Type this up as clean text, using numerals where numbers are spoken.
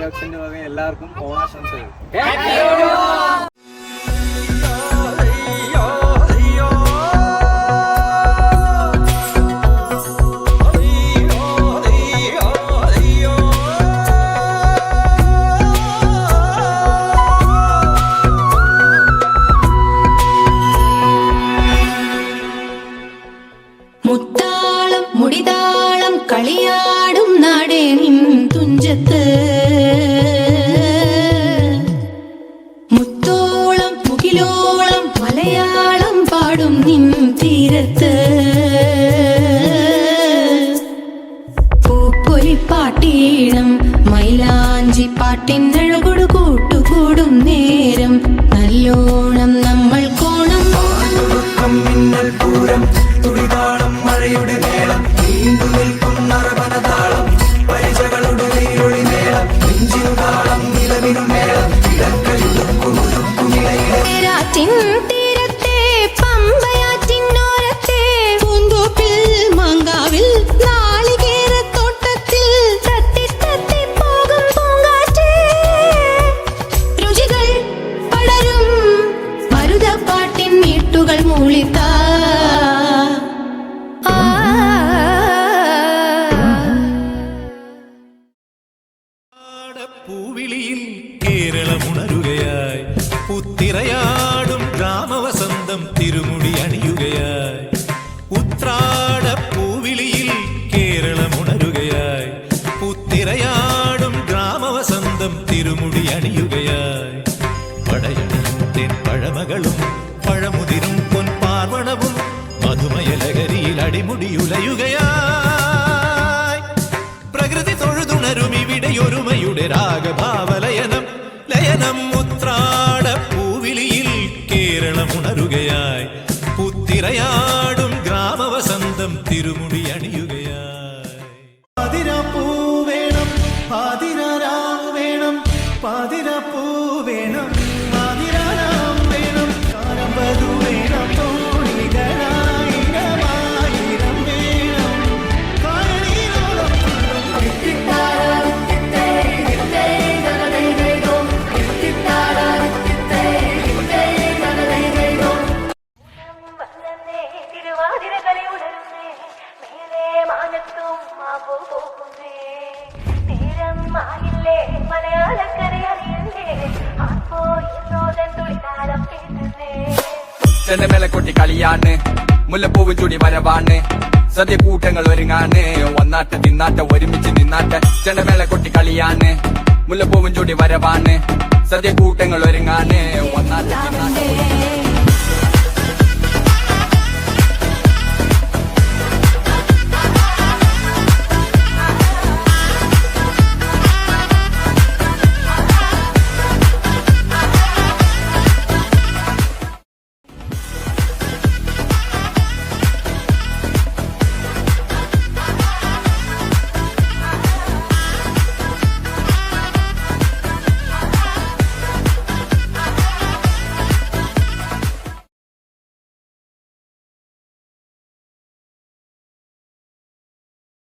ടോക്സിന്റെ വക എല്ലാവർക്കും ഓണാശംസകൾ. മുത്താളം മുടിതാളം കളിയാടും നാടേ നിൻ തുഞ്ചത്ത്, മുത്തോളം മുകിലോളം മലയാളം പാടും നിൻ തീരത്ത്, പൂപ്പൊലിപ്പാട്ടീണം മൈലാഞ്ചി പാട്ടിനഴകൊടു കൂട്ടുകൂടും നേരം നല്ലോണം നമ്മൾ കോണം. മിന്നൽ പൂരം തുടിതാളം മഴയുടെ മേളം നീണ്ടു നിൽക്കും നറവനതാളം പരിചകളുടെ നീരൊളി മേളം നെഞ്ചിനു താളം നിലവിനു മേളം തീരത്തെ പമ്പയാറ്റിനോരത്തെ പൂന്തോപ്പിൽ മങ്കാവിൽ നാളികേരത്തോട്ടത്തിൽ തത്തി തത്തി പോകും പൂങ്കാറ്റേ, രുചികൾ പടരും മരുതപ്പാട്ടിൻ മീട്ടുകൾ മൂളിത്താ. പൂവിളിയിൽ കേരളമുണരുകയായി പുത്തിരയാടും ഗ്രാമവസന്തം തിരുമുടി അണിയുകയായി. ഉത്രാട പൂവിളിയിൽ കേരളമുണരുകയായി പുത്തിരയാടും ഗ്രാമവസന്തം തിരുമുടി അണിയുകയായി. പടയണിയും തെൻ പഴമകളും പഴമുതിരും പൊൻപാർവണവും മധുമയലകരിയിൽ അടിമുടിയുലയുകയായി. പ്രകൃതി തൊഴുതുണരും ഇവിടെയൊരുമയുടെ രാഗഭാവലയനം ലയനം. ഉത്രാട പൂവിളിയിൽ കേരളമുണരുകയായി പുത്തിരയാടും ഗ്രാമവസന്തം തിരുമുടി അണിയുകയായി. പാതിരാപ്പൂ വേണം പാതിരാരാം വേണം പാതിരാപ്പൂ വേണം പാതിരാരാം വേണം കാരമ്പതു വേണം തോണികളായിരമായിരം വേണം കായലിനോളം ചെണ്ടമേള കൊട്ടി കളിയാണ് മുല്ലപ്പൂവ് ചൂടി വരവാണ് സദ്യ കൂട്ടങ്ങൾ ഒരുങ്ങാണ് ഒന്നാട്ട് തിന്നാട്ട ഒരുമിച്ച് നിന്നാട്ട്. ചെണ്ടമേള കൊട്ടി കളിയാണ് മുല്ലപ്പൂവും ചൂടി വരവാണ് സദ്യ കൂട്ടങ്ങൾ ഒരുങ്ങാണ് ഒന്നാട്ട് തിന്നാട്ട.